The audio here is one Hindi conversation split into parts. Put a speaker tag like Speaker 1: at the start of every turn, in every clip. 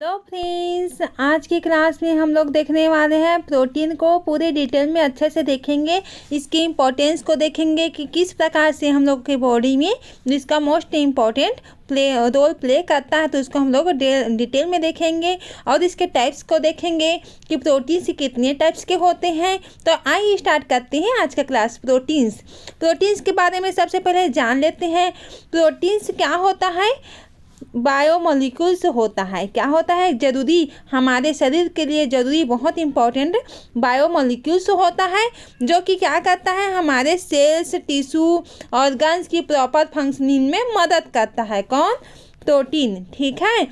Speaker 1: तो फ्रेंड्स, आज की क्लास में हम लोग देखने वाले हैं प्रोटीन को पूरे डिटेल में अच्छे से देखेंगे। इसकी इम्पोर्टेंस को देखेंगे कि किस प्रकार से हम लोग के बॉडी में जिसका मोस्ट इम्पॉर्टेंट रोल प्ले करता है, तो उसको हम लोग डिटेल में देखेंगे। और इसके टाइप्स को देखेंगे कि प्रोटीन से कितने टाइप्स के होते हैं। तो आइए स्टार्ट करते हैं आज का क्लास। प्रोटीन्स के बारे में सबसे पहले जान लेते हैं। प्रोटीन्स क्या होता है? बायोमोलिक्यूल्स होता है। क्या होता है? ज़रूरी, हमारे शरीर के लिए ज़रूरी, बहुत इंपॉर्टेंट बायोमोलिक्यूल्स होता है, जो कि क्या करता है, हमारे सेल्स, टिश्यू, ऑर्गन्स की प्रॉपर फंक्शनिंग में मदद करता है। कौन? प्रोटीन। ठीक है,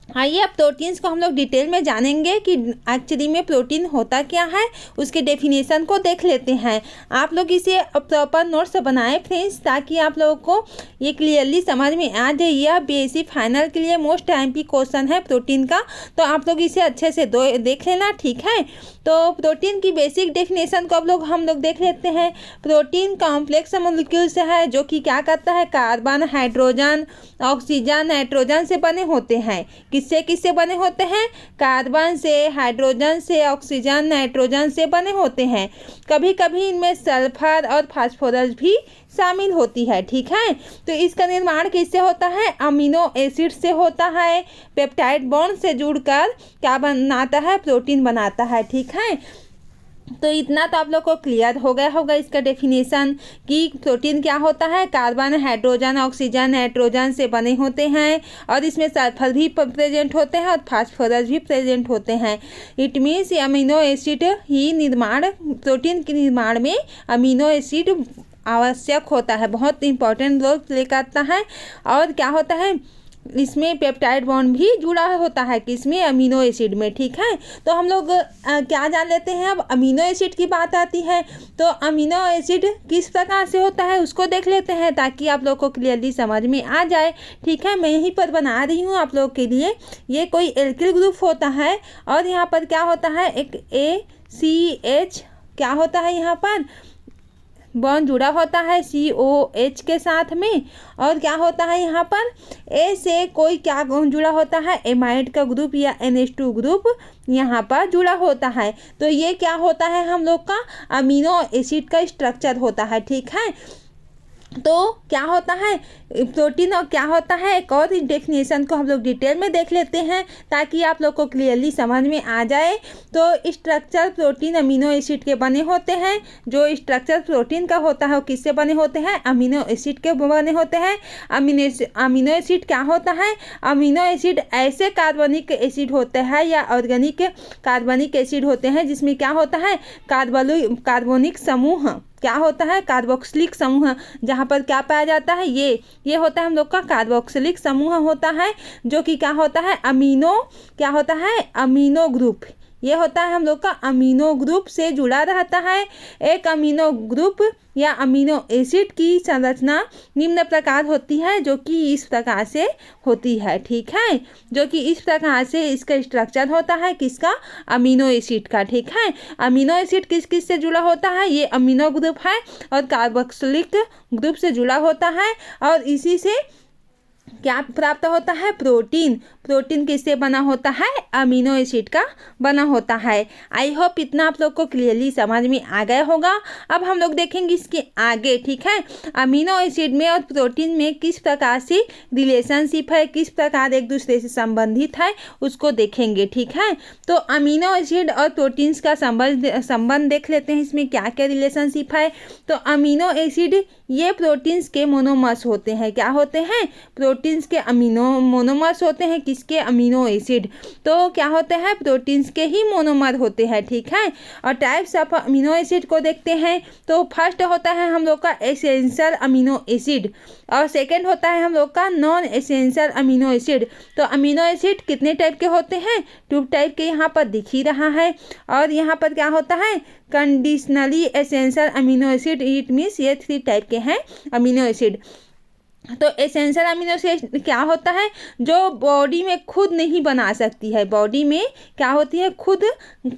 Speaker 1: आइए अब प्रोटीन्स को हम लोग डिटेल में जानेंगे कि एक्चुअली में प्रोटीन होता क्या है। उसके डेफिनेशन को देख लेते हैं। आप लोग इसे प्रॉपर नोट्स बनाएं फ्रेंड्स, ताकि आप लोगों को ये क्लियरली समझ में आ जाए। यह बेसिक फाइनल के लिए मोस्ट टाइम क्वेश्चन है प्रोटीन का, तो आप लोग इसे अच्छे से देख लेना। ठीक है, तो प्रोटीन की बेसिक डेफिनेशन को हम लोग देख लेते हैं। प्रोटीन कॉम्प्लेक्स मॉलिक्यूल्स है, जो कि क्या करता है, कार्बन, हाइड्रोजन, ऑक्सीजन, नाइट्रोजन से बने होते हैं। किससे बने होते हैं? कार्बन से, हाइड्रोजन से, ऑक्सीजन, नाइट्रोजन से बने होते हैं। कभी कभी इनमें सल्फर और फास्फोरस भी शामिल होती है। ठीक है, तो इसका निर्माण किससे होता है? अमीनो एसिड से होता है। पेप्टाइड बॉन्ड से जुड़कर क्या बनाता है? प्रोटीन बनाता है। ठीक है, तो इतना तो आप लोग को क्लियर हो गया होगा इसका डेफिनेशन कि प्रोटीन क्या होता है। कार्बन, हाइड्रोजन, ऑक्सीजन, नाइट्रोजन से बने होते हैं, और इसमें सल्फर भी प्रेजेंट होते हैं और फास्फोरस भी प्रेजेंट होते हैं। इट मीन्स अमीनो एसिड ही निर्माण, प्रोटीन के निर्माण में अमीनो एसिड आवश्यक होता है, बहुत इंपॉर्टेंट रोल प्ले करता है। और क्या होता है, इसमें पेप्टाइड बॉन्ड भी जुड़ा होता है, किसमें? अमीनो एसिड में। ठीक है, तो हम लोग क्या जान लेते हैं। अब अमीनो एसिड की बात आती है, तो अमीनो एसिड किस प्रकार से होता है उसको देख लेते हैं, ताकि आप लोग को क्लियरली समझ में आ जाए। ठीक है, मैं यहीं पर बना रही हूँ आप लोग के लिए। ये कोई एल्किल ग्रुप होता है, और यहाँ पर क्या होता है, एक ACH क्या होता है, यहाँ पर बॉन्ड जुड़ा होता है COH के साथ में। और क्या होता है, यहाँ पर A से कोई क्या जुड़ा होता है, एमाइड का ग्रुप या NH2 ग्रुप यहाँ पर जुड़ा होता है। तो ये क्या होता है, हम लोग का अमीनो एसिड का स्ट्रक्चर होता है। ठीक है, तो क्या होता है प्रोटीन और क्या होता है, एक और डेफिनेशन को हम लोग डिटेल में देख लेते हैं, ताकि आप लोग को क्लियरली समझ में आ जाए। तो स्ट्रक्चर प्रोटीन अमीनो एसिड के बने होते हैं। जो स्ट्रक्चर प्रोटीन का होता है वो किससे बने होते हैं? अमीनो एसिड के बने होते हैं। अमीनो एसिड क्या होता है? अमीनो एसिड ऐसे कार्बनिक एसिड होते हैं या ऑर्गेनिक कार्बनिक एसिड होते हैं, जिसमें क्या होता है, कार्बोनिक समूह क्या होता है, कार्बोक्सिलिक समूह, जहाँ पर क्या पाया जाता है, ये होता है हम लोग का कार्बोक्सिलिक समूह होता है, जो कि क्या होता है, क्या होता है, अमीनो ग्रुप। ये होता है हम लोग का अमीनो ग्रुप से जुड़ा रहता है। एक अमीनो ग्रुप या अमीनो एसिड की संरचना निम्न प्रकार होती है, जो कि इस प्रकार से होती है। ठीक है, जो कि इस प्रकार से इसका स्ट्रक्चर होता है, किसका? अमीनो एसिड का। ठीक है, अमीनो एसिड किस किस से जुड़ा होता है? ये अमीनो ग्रुप है, और कार्बोक्सिलिक ग्रुप से जुड़ा होता है, और इसी से क्या प्राप्त होता है? प्रोटीन किससे बना होता है? अमीनो एसिड का बना होता है। आई होप इतना आप लोग को क्लियरली समझ में आ गया होगा। अब हम लोग देखेंगे इसके आगे। ठीक है, अमीनो एसिड में और प्रोटीन में किस प्रकार से रिलेशनशिप है, किस प्रकार एक दूसरे से संबंधित है, उसको देखेंगे। ठीक है, तो अमीनो एसिड और प्रोटीन्स का संबंध देख लेते हैं। इसमें क्या क्या रिलेशनशिप है। तो अमीनो एसिड ये प्रोटीन्स के मोनोमर्स होते हैं। क्या होते हैं? प्रोटीन्स के मोनोमर्स होते हैं। किसके? Amino acid. तो क्या होते हैं? प्रोटीन्स के ही मोनोमर होते हैं। ठीक है, और टाइप्स ऑफ अमीनो एसिड को देखते हैं। तो फर्स्ट होता है हम लोग का एसेंशियल अमीनो एसिड, और सेकंड होता है हम लोग का नॉन एसेंशियल अमीनो एसिड। तो अमीनो एसिड कितने टाइप के होते हैं? 2 टाइप के यहाँ पर दिख ही रहा है। और यहाँ पर क्या होता है? Conditionally essential amino acid. It means ये 3 टाइप के हैं अमीनो एसिड। तो एसेंशियल अमीनो एसिड क्या होता है, जो बॉडी में खुद नहीं बना सकती है, बॉडी में क्या होती है, खुद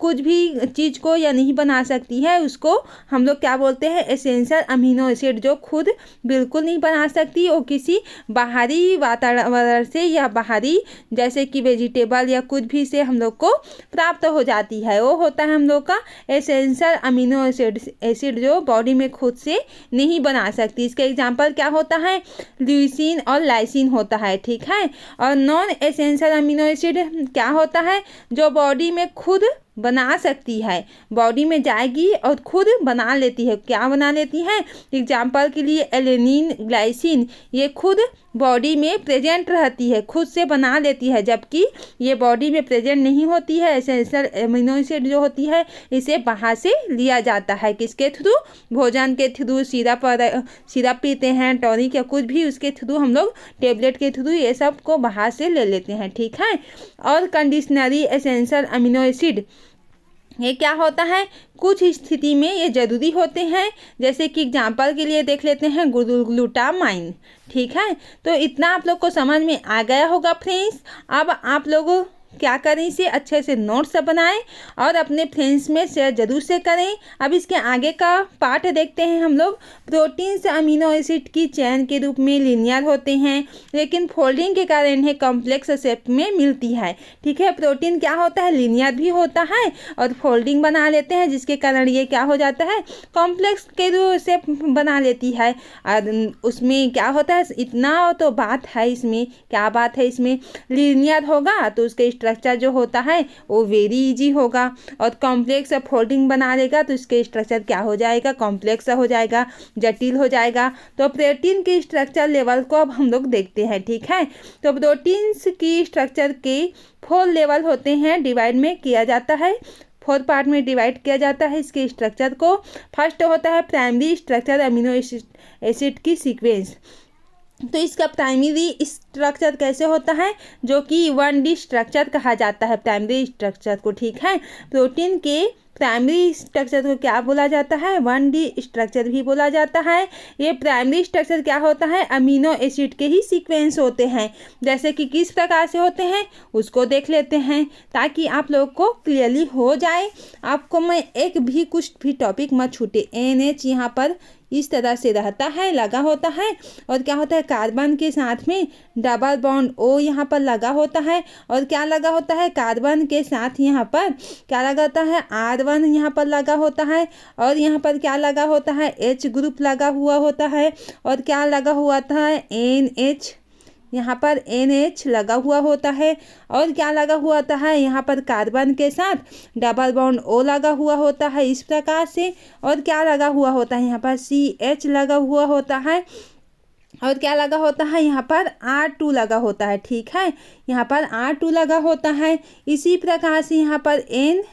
Speaker 1: कुछ भी चीज़ को या नहीं बना सकती है, उसको हम लोग क्या बोलते हैं, एसेंशियल अमीनो एसिड। जो खुद बिल्कुल नहीं बना सकती, वो किसी बाहरी वातावरण से या बाहरी जैसे कि वेजिटेबल या कुछ भी से हम लोग को प्राप्त हो जाती है, वो होता है हम लोग का एसेंशियल अमीनो एसिड जो बॉडी में खुद से नहीं बना सकती। इसका एग्जाम्पल क्या होता है, ल्यूसीन और लाइसिन होता है, ठीक है। और नॉन एसेंशियल अमीनो एसिड क्या होता है, जो बॉडी में खुद बना सकती है, बॉडी में जाएगी और खुद बना लेती है। क्या बना लेती है, एग्जाम्पल के लिए एलेनिन, ग्लाइसिन, ये खुद बॉडी में प्रेजेंट रहती है, खुद से बना लेती है, जबकि ये बॉडी में प्रेजेंट नहीं होती है। एसेंशियल अमीनो एसिड जो होती है, इसे बाहर से लिया जाता है, किसके थ्रू, भोजन के थ्रू, सिरप पीते हैं, टॉनिक या कुछ भी, उसके थ्रू हम लोग टेबलेट के थ्रू ये सब को बाहर से ले लेते हैं, ठीक है। और कंडीशनरी एसेंशियल अमीनो एसिड ये क्या होता है, कुछ स्थिति में ये ज़रूरी होते हैं, जैसे कि एग्जाम्पल के लिए देख लेते हैं ग्लूटामाइन, ठीक है। तो इतना आप लोग को समझ में आ गया होगा फ्रेंड्स। अब आप लोग क्या करें, इसे अच्छे से नोट्स बनाएं और अपने फ्रेंड्स में शेयर जरूर से करें। अब इसके आगे का पार्ट देखते हैं हम लोग। प्रोटीन्स अमीनो एसिड की चेन के रूप में लीनियर होते हैं, लेकिन फोल्डिंग के कारण इन्हें कॉम्प्लेक्स शेप में मिलती है, ठीक है। प्रोटीन क्या होता है, लीनियर भी होता है और फोल्डिंग बना लेते हैं, जिसके कारण ये क्या हो जाता है, कॉम्प्लेक्स के रूप शेप बना लेती है। और उसमें क्या होता है, इतना तो बात है इसमें, क्या बात है इसमें, लीनियर होगा तो उसके स्ट्रक्चर जो होता है वो वेरी इजी होगा, और कॉम्प्लेक्स फोल्डिंग बना लेगा तो इसके स्ट्रक्चर क्या हो जाएगा, कॉम्प्लेक्स हो जाएगा, जटिल हो जाएगा। तो प्रोटीन के स्ट्रक्चर लेवल को अब हम लोग देखते हैं, ठीक है। तो प्रोटीन्स की स्ट्रक्चर के 4 लेवल होते हैं, डिवाइड में किया जाता है, 4 पार्ट में डिवाइड किया जाता है इसके स्ट्रक्चर को। फर्स्ट होता है प्राइमरी स्ट्रक्चर अमीनो एसिड की सीक्वेंस। तो इसका प्राइमरी स्ट्रक्चर कैसे होता है, जो कि 1D स्ट्रक्चर कहा जाता है प्राइमरी स्ट्रक्चर को, ठीक है। प्रोटीन के प्राइमरी स्ट्रक्चर को क्या बोला जाता है, 1D स्ट्रक्चर भी बोला जाता है। ये प्राइमरी स्ट्रक्चर क्या होता है, अमीनो एसिड के ही सीक्वेंस होते हैं। जैसे कि किस प्रकार से होते हैं उसको देख लेते हैं, ताकि आप लोग को क्लियरली हो जाए। आपको मैं एक भी कुछ भी टॉपिक मत छूटे। NH यहाँ पर इस तरह से रहता है, लगा होता है, और क्या होता है, कार्बन के साथ में डबल बॉन्ड O यहाँ पर लगा होता है, और क्या लगा होता है, कार्बन के साथ यहाँ पर क्या लगा होता है, R1 यहाँ पर लगा होता है, और यहाँ पर क्या लगा होता है, H ग्रुप लगा हुआ होता है, और क्या लगा हुआ था, NH, यहाँ पर NH लगा हुआ होता है, और क्या लगा हुआ होता है, यहाँ पर कार्बन के साथ डबल बॉन्ड O लगा हुआ होता है इस प्रकार से, और क्या लगा हुआ होता है, यहाँ पर CH लगा हुआ होता है, और क्या लगा होता है, यहाँ पर R2 लगा होता है, ठीक है। यहाँ पर R2 लगा होता है। इसी प्रकार से यहाँ पर N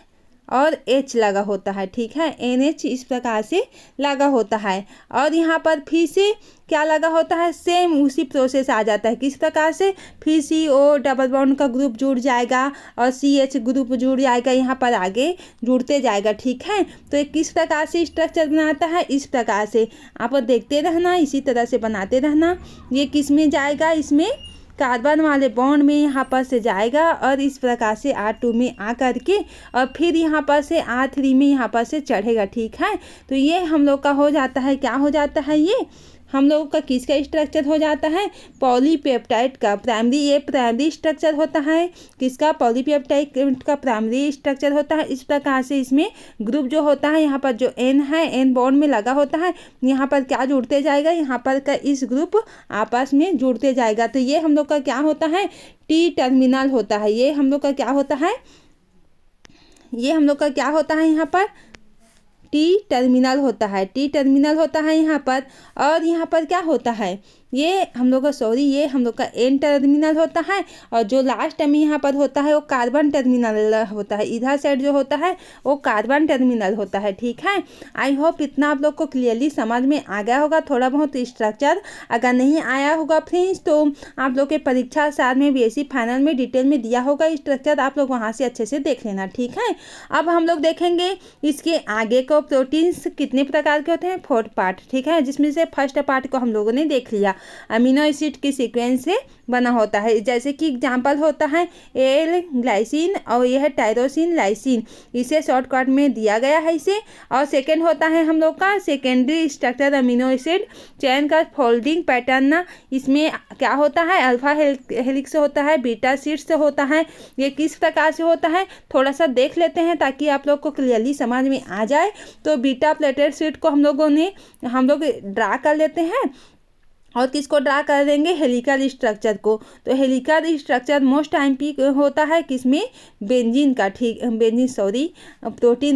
Speaker 1: और H लगा होता है, ठीक है। NH इस प्रकार से लगा होता है, और यहाँ पर फिर से क्या लगा होता है, सेम उसी प्रोसेस आ जाता है। किस प्रकार से, फिर CO डबल बॉन्ड का ग्रुप जुड़ जाएगा और CH ग्रुप जुड़ जाएगा, यहाँ पर आगे जुड़ते जाएगा, ठीक है। तो ये किस प्रकार से स्ट्रक्चर बनाता है, इस प्रकार से आप देखते रहना, इसी तरह से बनाते रहना। ये किस में जाएगा, इसमें कार्बन वाले बॉन्ड में यहाँ पर से जाएगा, और इस प्रकार से R2 में आ करके और फिर यहाँ पर से R3 में यहाँ पर से चढ़ेगा, ठीक है। तो ये हम लोग का हो जाता है, क्या हो जाता है, ये हम लोगों का किसका स्ट्रक्चर हो जाता है, पॉलीपेप्टाइड का प्राइमरी। ये प्राइमरी स्ट्रक्चर होता है किसका, पॉलीपेप्टाइड का प्राइमरी स्ट्रक्चर होता है। इस प्रकार से इसमें ग्रुप जो होता है, यहाँ पर जो N है, N बॉन्ड में लगा होता है, यहाँ पर क्या जुड़ते जाएगा, यहाँ पर का इस ग्रुप आपस में जुड़ते जाएगा। तो ये हम लोग का क्या होता है, T टर्मिनल होता है। ये हम लोग का क्या होता है, ये हम लोग का क्या होता है, यहाँ पर T टर्मिनल होता है, T टर्मिनल होता है यहाँ पर। और यहाँ पर क्या होता है, ये हम लोग का ये हम लोग का N टर्मिनल होता है, और जो लास्ट में यहाँ पर होता है वो कार्बन टर्मिनल होता है। इधर साइड जो होता है वो कार्बन टर्मिनल होता है, ठीक है। आई होप इतना आप लोग को क्लियरली समझ में आ गया होगा। थोड़ा बहुत स्ट्रक्चर अगर नहीं आया होगा फ्रेंड्स, तो आप लोग के परीक्षा साल में BSc फाइनल में डिटेल में दिया होगा स्ट्रक्चर, आप लोग वहाँ से अच्छे से देख लेना, ठीक है। अब हम लोग देखेंगे इसके आगे को, प्रोटीन्स कितने प्रकार के होते हैं, 4 पार्ट, ठीक है, जिसमें से फर्स्ट पार्ट को हम लोगों ने देख लिया। अमीनो एसिड के सीक्वेंस से बना होता है। जैसे कि एग्जांपल होता है एल ग्लाइसिन और यह टायरोसिन लाइसिन, इसे शॉर्टकट में दिया गया है इसे। और सेकंड होता है हम लोग का सेकेंडरी स्ट्रक्चर अमीनो एसिड चैन का फोल्डिंग पैटर्न। इसमें क्या होता है, अल्फा हेलिक्स से होता है, बीटा शीट से होता है। ये किस प्रकार से होता है थोड़ा सा देख लेते हैं ताकि आप लोग को क्लियरली समझ में आ जाए। तो बीटा प्लेटेड शीट को हम लोग ड्रा कर लेते हैं और किसको ड्रा कर देंगे, हेलिकल स्ट्रक्चर को। तो helical structure most time P होता है किसमें, प्रोटीन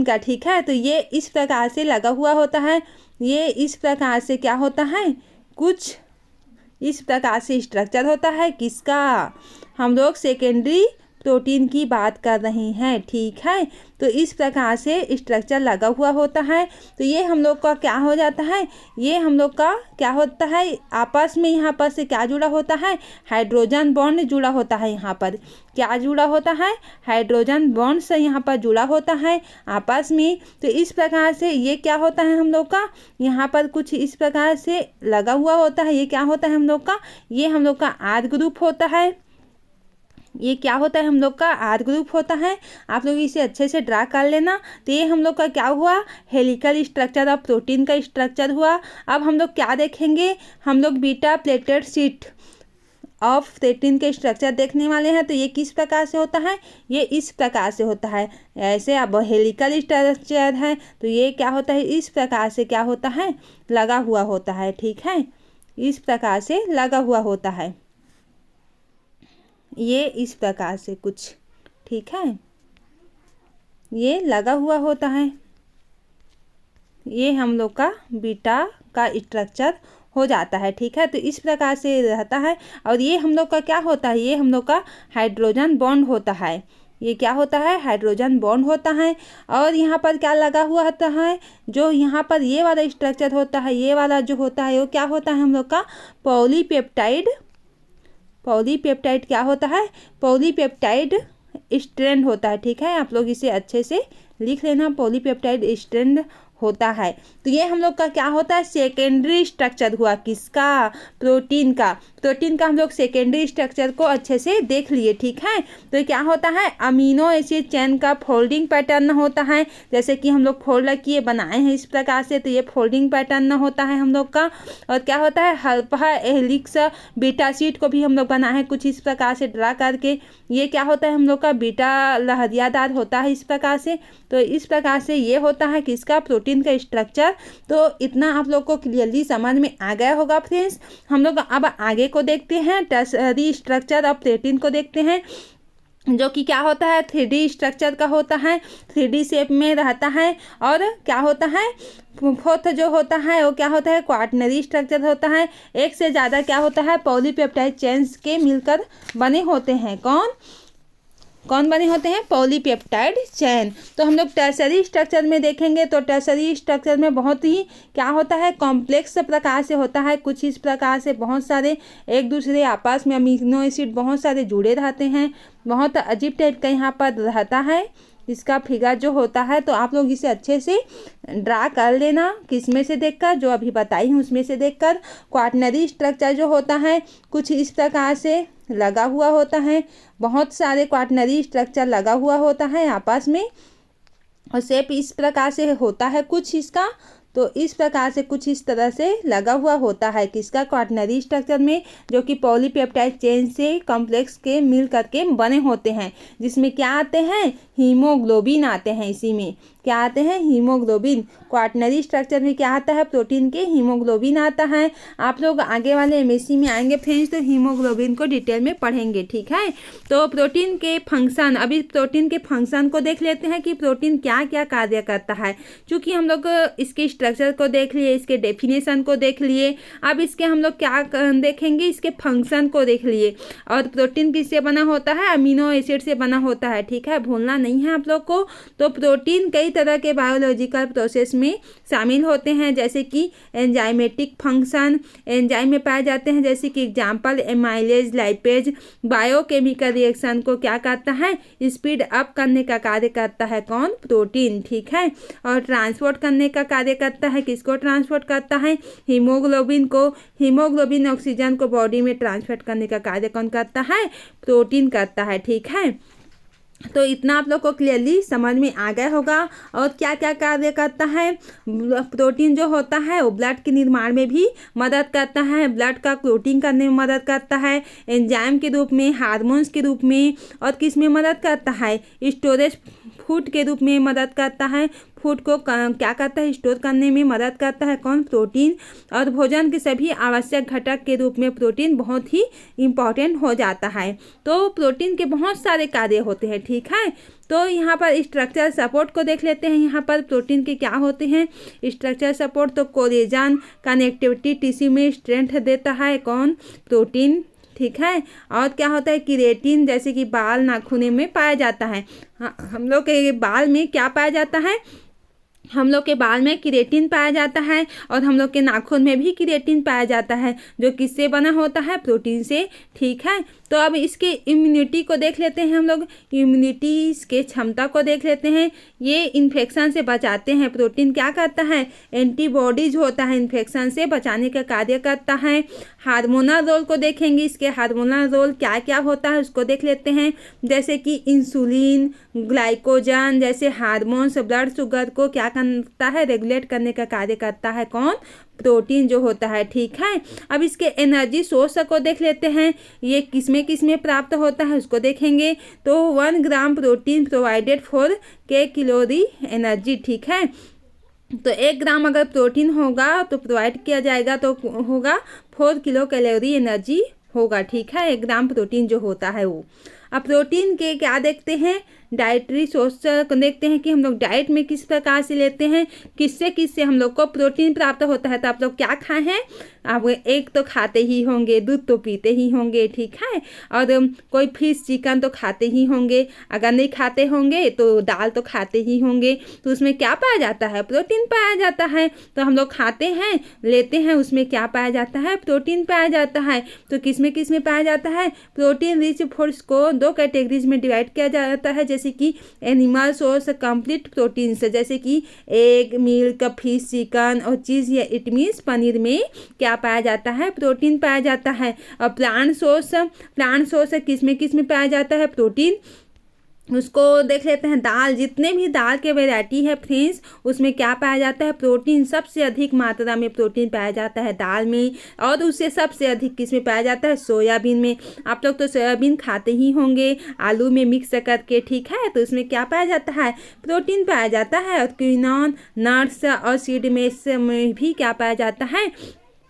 Speaker 1: का, ठीक है। तो ये इस प्रकार से लगा हुआ होता है। ये इस प्रकार से क्या होता है, कुछ इस प्रकार से स्ट्रक्चर होता है किसका, हम लोग सेकेंडरी प्रोटीन की बात कर रहे हैं, ठीक है। तो इस प्रकार से स्ट्रक्चर लगा हुआ होता है। तो ये हम लोग का क्या हो जाता है, ये हम लोग का क्या होता है, आपस में यहाँ पर से क्या जुड़ा होता है, हाइड्रोजन बॉन्ड जुड़ा होता है। यहाँ पर क्या जुड़ा होता है, हाइड्रोजन बॉन्ड से यहाँ पर जुड़ा होता है आपस में। तो इस प्रकार से ये क्या होता है हम लोग का, यहाँ पर कुछ इस प्रकार से लगा हुआ होता है। ये क्या होता है हम लोग का, ये हम लोग का आर ग्रुप होता है। ये क्या होता है हम लोग का, आर ग्रुप होता है। आप लोग इसे अच्छे से ड्रा कर लेना। तो ये हम लोग का क्या हुआ, हेलिकल स्ट्रक्चर ऑफ प्रोटीन का स्ट्रक्चर हुआ। अब हम लोग क्या देखेंगे, हम लोग beta pleated sheet of protein के स्ट्रक्चर देखने वाले हैं। तो ये किस प्रकार से होता है, ये इस प्रकार से होता है। ऐसे अब हेलिकल स्ट्रक्चर है तो ये क्या होता है, इस प्रकार से क्या होता है, लगा हुआ होता है, ठीक है। इस प्रकार से लगा हुआ होता है, ये इस प्रकार से कुछ, ठीक है, ये लगा हुआ होता है। ये हम लोग का बीटा का स्ट्रक्चर हो जाता है, ठीक है। तो इस प्रकार से रहता है। और ये हम लोग का क्या होता है, ये हम लोग का हाइड्रोजन बॉन्ड होता है। ये क्या होता है, हाइड्रोजन बॉन्ड होता है। और यहाँ पर क्या लगा हुआ होता है, जो यहाँ पर ये वाला स्ट्रक्चर होता है, ये वाला जो होता है वो क्या होता है हम लोग का, पॉलीपेप्टाइड क्या होता है, पॉलीपेप्टाइड स्ट्रैंड होता है, ठीक है। आप लोग इसे अच्छे से लिख लेना, पॉलीपेप्टाइड स्ट्रैंड होता है। तो ये हम लोग का क्या होता है, सेकेंडरी स्ट्रक्चर हुआ किसका, प्रोटीन का। प्रोटीन का हम लोग सेकेंडरी स्ट्रक्चर को अच्छे से देख लिए, ठीक है। तो क्या होता है, अमीनो एसिड चेन का फोल्डिंग पैटर्न होता है। जैसे कि हम लोग फोल्ड किए बनाए हैं इस प्रकार से, तो ये फोल्डिंग पैटर्न होता है हम लोग का। और क्या होता है, अल्फा हेलिक्स बीटा शीट को भी हम लोग बनाए हैं कुछ इस प्रकार से ड्रा करके। ये क्या होता है हम लोग का, बीटा लहरियादार होता है इस प्रकार से। तो इस प्रकार से ये होता है किसका, प्रोटीन का स्ट्रक्चर। तो इतना आप लोग को क्लियरली समझ में आ गया होगा फ्रेंड्स। हम लोग अब आगे को देखते हैं, टर्सरी स्ट्रक्चर ऑफ प्रोटीन को देखते हैं, जो कि क्या होता है, 3D स्ट्रक्चर का होता है, 3D शेप में रहता है। और क्या होता है, फोर्थ जो होता है वो क्या होता है, क्वाटरनरी स्ट्रक्चर होता है। एक से ज़्यादा क्या होता है, पॉलीपेप्टाइड चेन्स के मिलकर बने होते हैं। कौन बने होते हैं, पॉलीपेप्टाइड चेन। तो हम लोग टर्सरी स्ट्रक्चर में देखेंगे तो टर्सरी स्ट्रक्चर में बहुत ही क्या होता है, कॉम्प्लेक्स प्रकार से होता है। कुछ इस प्रकार से बहुत सारे एक दूसरे आपस में अमीनो एसिड बहुत सारे जुड़े रहते हैं। बहुत अजीब टाइप का यहाँ पर रहता है इसका फिगर जो होता है। तो आप लोग इसे अच्छे से ड्रा कर लेना, किस में से देखकर, जो अभी बताई हूँ उसमें से देखकर। क्वाटरनरी स्ट्रक्चर जो होता है कुछ इस प्रकार से लगा हुआ होता है। बहुत सारे क्वाटरनरी स्ट्रक्चर लगा हुआ होता है आपस में, और शेप इस प्रकार से होता है कुछ इसका। तो इस प्रकार से कुछ इस तरह से लगा हुआ होता है किसका, क्वाटरनरी स्ट्रक्चर में, जो कि पॉलीपेप्टाइड चेन से कॉम्प्लेक्स के मिल करके बने होते हैं। जिसमें क्या आते हैं, हीमोग्लोबिन आते हैं। इसी में क्या आते हैं, हीमोग्लोबिन। क्वाटरनरी स्ट्रक्चर में क्या आता है, प्रोटीन के हीमोग्लोबिन आता है। आप लोग आगे वाले MSc में आएंगे फ्रेंड्स तो हीमोग्लोबिन को डिटेल में पढ़ेंगे, ठीक है। तो प्रोटीन के फंक्शन, अभी प्रोटीन के फंक्शन को देख लेते हैं कि प्रोटीन क्या क्या कार्य करता है। चूँकि हम लोग इसके स्ट्रक्चर को देख लिए, इसके डेफिनेशन को देख लिए, अब इसके हम लोग क्या देखेंगे, इसके फंक्शन को देख लिए। और प्रोटीन किससे बना होता है, अमीनो एसिड से बना होता है, ठीक है, भूलना नहीं है आप लोग को। तो प्रोटीन कई तरह के बायोलॉजिकल प्रोसेस में शामिल होते हैं, जैसे कि एंजाइमेटिक फंक्शन एंजाइम में पाए जाते हैं, जैसे कि example amylase, lipase. Biochemical reaction को क्या करता है, स्पीड अप करने का कार्य करता है कौन, प्रोटीन, ठीक है। और ट्रांसपोर्ट करने का कार्य करता है, किसको ट्रांसपोर्ट करता है, हीमोग्लोबिन को। हीमोग्लोबिन ऑक्सीजन को बॉडी में ट्रांसपोर्ट करने का कार्य कौन करता है, प्रोटीन करता है, ठीक है। तो इतना आप लोग को क्लियरली समझ में आ गया होगा। और क्या क्या कार्य करता है, प्रोटीन जो होता है वो ब्लड के निर्माण में भी मदद करता है, ब्लड का क्लोटिंग करने में मदद करता है, एंजाइम के रूप में, हार्मोन्स के रूप में, और किस में मदद करता है, स्टोरेज फूड के रूप में मदद करता है। फूड को क्या करता है, स्टोर करने में मदद करता है कौन, प्रोटीन। और भोजन के सभी आवश्यक घटक के रूप में प्रोटीन बहुत ही इम्पॉर्टेंट हो जाता है। तो प्रोटीन के बहुत सारे कार्य होते हैं, ठीक है। तो यहाँ पर स्ट्रक्चर सपोर्ट को देख लेते हैं। यहाँ पर प्रोटीन के क्या होते हैं, स्ट्रक्चर सपोर्ट, तो कोलेजन, कनेक्टिविटी, टिश्यू में स्ट्रेंथ देता है कौन, प्रोटीन, ठीक है। और क्या होता है, केराटिन, जैसे कि बाल नाखून में पाया जाता है। हम लोग के बाल में क्या पाया जाता है, हम लोग के बाल में केराटिन पाया जाता है, और हम लोग के नाखून में भी केराटिन पाया जाता है, जो किससे बना होता है, प्रोटीन से, ठीक है। तो अब इसके इम्यूनिटी को देख लेते हैं हम लोग, इम्यूनिटी के क्षमता को देख लेते हैं। ये इन्फेक्शन से बचाते हैं, प्रोटीन क्या करता है, एंटीबॉडीज होता है, इन्फेक्शन से बचाने का कार्य करता है। हार्मोनल रोल को देखेंगे, इसके हार्मोनल रोल क्या क्या होता है उसको देख लेते हैं, जैसे कि इंसुलिन, ग्लाइकोजन जैसे हार्मोन्स ब्लड शुगर को क्या करता है, रेगुलेट करने का कार्य करता है कौन, प्रोटीन जो होता है, ठीक है। अब इसके एनर्जी सोर्स को देख लेते हैं, ये किसमें प्राप्त होता है उसको देखेंगे। तो 1 ग्राम प्रोटीन प्रोवाइडेड फॉर के कैलोरी एनर्जी, ठीक है। तो 1 ग्राम अगर प्रोटीन होगा तो प्रोवाइड किया जाएगा तो होगा 4 किलो कैलोरी एनर्जी होगा, ठीक है, 1 ग्राम प्रोटीन जो होता है वो। अब प्रोटीन के क्या देखते हैं, डाइटरी सोर्स को देखते हैं कि हम लोग डाइट में किस प्रकार से लेते हैं, किससे हम लोग को प्रोटीन प्राप्त होता है। तो आप लोग क्या खाए हैं, आप एक तो खाते ही होंगे, दूध तो पीते ही होंगे, ठीक है, और कोई फिश चिकन तो खाते ही होंगे, अगर नहीं खाते होंगे तो दाल तो खाते ही होंगे। तो उसमें क्या पाया जाता है, प्रोटीन पाया जाता है। तो हम लोग खाते हैं, लेते हैं, उसमें क्या पाया जाता है, प्रोटीन पाया जाता है। तो किसमें पाया जाता है, प्रोटीन रिच फूड्स को 2 कैटेगरीज में डिवाइड किया जाता है, जैसे कि एनिमल सोर्स कंप्लीट प्रोटीन से, जैसे कि एग, मिल्क, फिश, चिकन और चीज़, या इट मीन्स पनीर में क्या पाया जाता है, प्रोटीन पाया जाता है। और प्लांट सोर्स किसमें पाया जाता है, प्रोटीन, उसको देख लेते हैं। दाल, जितने भी दाल के वैरायटी है फ्रेंड्स, उसमें क्या पाया जाता है, प्रोटीन, सबसे अधिक मात्रा में प्रोटीन पाया जाता है दाल में। और उससे सबसे अधिक किसमें पाया जाता है, सोयाबीन में। आप लोग तो सोयाबीन खाते ही होंगे आलू में मिक्स करके, ठीक है। तो उसमें क्या पाया जाता है, प्रोटीन पाया जाता है। और क्विनोन, नट्स और सीड में भी क्या पाया जाता है,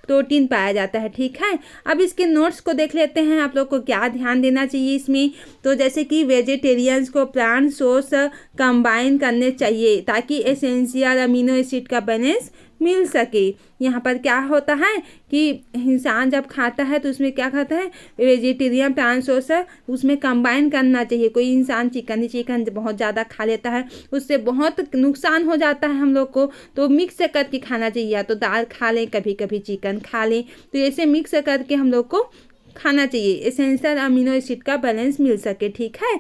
Speaker 1: प्रोटीन पाया जाता है, ठीक है। अब इसके नोट्स को देख लेते हैं, आप लोग को क्या ध्यान देना चाहिए इसमें। तो जैसे कि वेजिटेरियंस को प्लांट सोर्स कंबाइन करने चाहिए ताकि एसेंशियल अमीनो एसिड का बैलेंस मिल सके। यहाँ पर क्या होता है कि इंसान जब खाता है तो उसमें क्या खाता है, वेजिटेरियन प्लांट सोर्स उसमें कंबाइन करना चाहिए। कोई इंसान चिकन बहुत ज़्यादा खा लेता है, उससे बहुत नुकसान हो जाता है हम लोग को, तो मिक्स करके खाना चाहिए। या तो दाल खा लें, कभी कभी चिकन खा लें, तो ऐसे मिक्स करके हम लोग को खाना चाहिए, एसेंशियल अमीनो एसिड का बैलेंस मिल सके, ठीक है।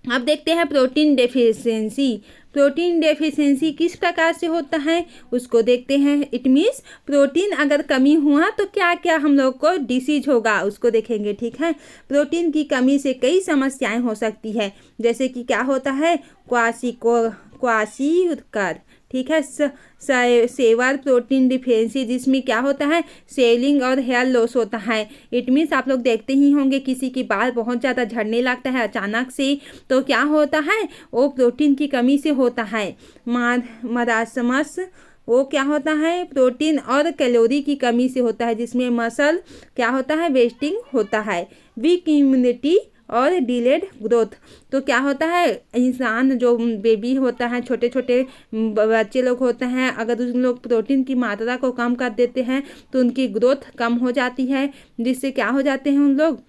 Speaker 1: अब देखते हैं प्रोटीन डेफिशिएंसी। प्रोटीन डेफिशिएंसी किस प्रकार से होता है उसको देखते हैं। इट मीन्स प्रोटीन अगर कमी हुआ तो क्या क्या हम लोग को डिसीज होगा उसको देखेंगे, ठीक है। प्रोटीन की कमी से कई समस्याएं हो सकती है, जैसे कि क्या होता है, क्वाशीकर, ठीक है, सेवर प्रोटीन डिफिशिएंसी, जिसमें क्या होता है, सेलिंग और हेयर लॉस होता है। इट मीन्स आप लोग देखते ही होंगे किसी की बाल बहुत ज़्यादा झड़ने लगता है अचानक से, तो क्या होता है, वो प्रोटीन की कमी से होता है। मरासमस, वो क्या होता है, प्रोटीन और कैलोरी की कमी से होता है, जिसमें मसल क्या होता है, वेस्टिंग होता है। वीक इम्यूनिटी और डिलेड ग्रोथ, तो क्या होता है, इंसान जो बेबी होता है, छोटे छोटे बच्चे लोग होते हैं, अगर उन लोग प्रोटीन की मात्रा को कम कर देते हैं तो उनकी ग्रोथ कम हो जाती है, जिससे क्या हो जाते हैं उन लोग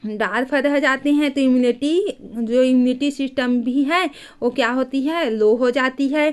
Speaker 1: डार्क रह जाते हैं तो इम्यूनिटी सिस्टम भी है वो क्या होती है, लो हो जाती है,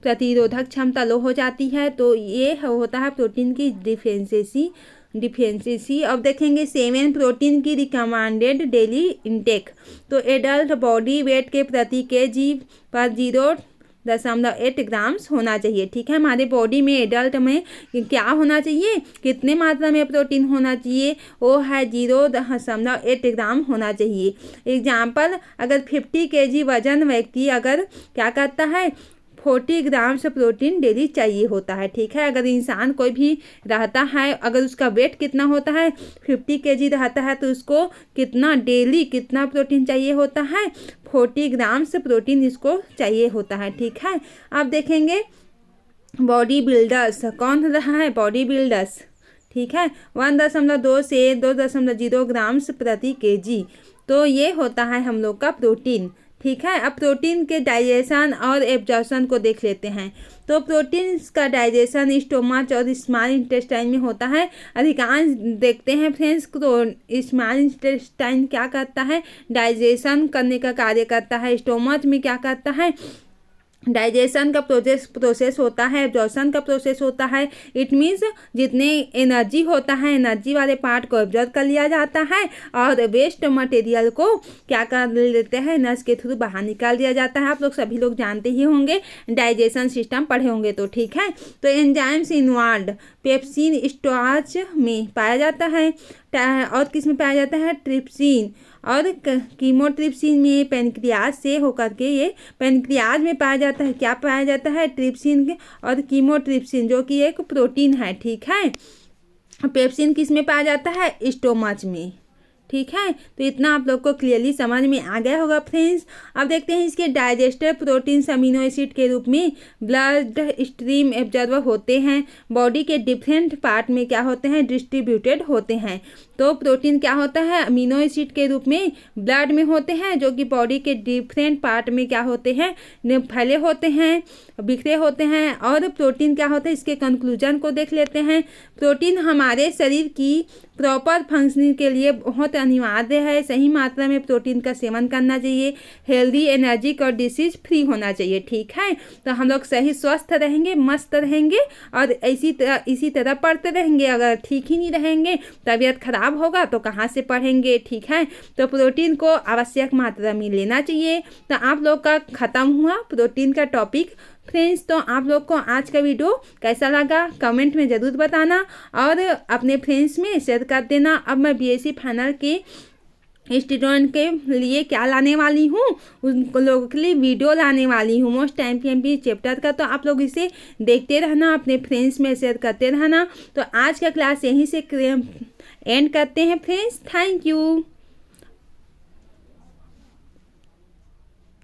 Speaker 1: प्रतिरोधक क्षमता लो हो जाती है। तो ये होता है प्रोटीन की डिफिशिएंसी। अब देखेंगे 7 प्रोटीन की रिकमेंडेड डेली इंटेक। तो एडल्ट बॉडी वेट के प्रति केजी पर 0.8 ग्राम्स होना चाहिए। ठीक है, हमारे बॉडी में एडल्ट में क्या होना चाहिए, कितने मात्रा में प्रोटीन होना चाहिए, वो है 0.8 ग्राम होना चाहिए। एग्जाम्पल, अगर 50 केजी वजन व्यक्ति अगर क्या करता है, 40 ग्राम से प्रोटीन डेली चाहिए होता है। ठीक है, अगर इंसान कोई भी रहता है, अगर उसका वेट कितना होता है, 50 केजी रहता है, तो उसको कितना प्रोटीन चाहिए होता है, 40 ग्राम से प्रोटीन इसको चाहिए होता है। ठीक है, अब देखेंगे बॉडी बिल्डर्स कौन रहा है, बॉडी बिल्डर्स। ठीक है, 1.2 से 2.0 ग्राम्स प्रति केजी। तो ये होता है हम लोग का प्रोटीन। ठीक है, अब प्रोटीन के डाइजेशन और एब्जॉर्प्शन को देख लेते हैं। तो प्रोटीन का डाइजेशन स्टोमच और स्मॉल इंटेस्टाइन में होता है। अधिकांश देखते हैं फ्रेंड्स, तो स्मॉल इंटेस्टाइन क्या करता है, डाइजेशन करने का कार्य करता है। स्टोमच में क्या करता है, डाइजेशन का प्रोसेस होता है, एब्जॉर्प्शन का प्रोसेस होता है। इट मीन्स जितने एनर्जी होता है, एनर्जी वाले पार्ट को एब्जॉर्ब कर लिया जाता है और वेस्ट मटेरियल को क्या कर लेते हैं, नस के थ्रू बाहर निकाल दिया जाता है। आप लोग सभी लोग जानते ही होंगे, डाइजेशन सिस्टम पढ़े होंगे तो। ठीक है, तो एंजाइम्स इन्वॉल्व्ड पेप्सिन स्टार्च में पाया जाता है, और किस में पाया जाता है, ट्रिप्सिन और कीमोट्रिप्सिन में पेनक्रियाज से होकर के ये पेनक्रियाज में पाया जाता है। क्या पाया जाता है, ट्रिप्सिन और कीमोट्रिप्सिन, जो कि एक प्रोटीन है। ठीक है, पेप्सिन किस में पाया जाता है, स्टोमच में। ठीक है, तो इतना आप लोग को क्लियरली समझ में आ गया होगा फ्रेंड्स। अब देखते हैं इसके डाइजेस्टर प्रोटीन्स अमीनो एसिड के रूप में ब्लड स्ट्रीम एब्जॉर्बर होते हैं, बॉडी के डिफरेंट पार्ट में क्या होते हैं, डिस्ट्रीब्यूटेड होते हैं। तो प्रोटीन क्या होता है, अमीनो एसिड के रूप में ब्लड में होते हैं, जो कि बॉडी के डिफरेंट पार्ट में क्या होते हैं, फैले होते हैं, बिखरे होते हैं। और प्रोटीन क्या होता है, इसके कंक्लूजन को देख लेते हैं। प्रोटीन हमारे शरीर की प्रॉपर फंक्शनिंग के लिए बहुत अनिवार्य है। सही मात्रा में प्रोटीन का सेवन करना चाहिए, हेल्दी, एनर्जिक और डिसीज फ्री होना चाहिए। ठीक है, तो हम लोग सही स्वस्थ रहेंगे, मस्त रहेंगे और इसी तरह पढ़ते रहेंगे। अगर ठीक ही नहीं रहेंगे, तबीयत खराब होगा तो कहाँ से पढ़ेंगे। ठीक है, तो प्रोटीन को आवश्यक मात्रा में लेना चाहिए। तो आप लोग का ख़त्म हुआ प्रोटीन का टॉपिक फ्रेंड्स। तो आप लोग को आज का वीडियो कैसा लगा कमेंट में ज़रूर बताना और अपने फ्रेंड्स में शेयर कर देना। अब मैं बीएससी फाइनल के स्टूडेंट के लिए क्या लाने वाली हूँ, उन लोगों के लिए वीडियो लाने वाली हूँ मोस्ट एमपीएमपी चैप्टर का। तो आप लोग इसे देखते रहना, अपने फ्रेंड्स में शेयर करते रहना। तो आज का क्लास यहीं से एंड करते हैं फ्रेंड्स। Thank you.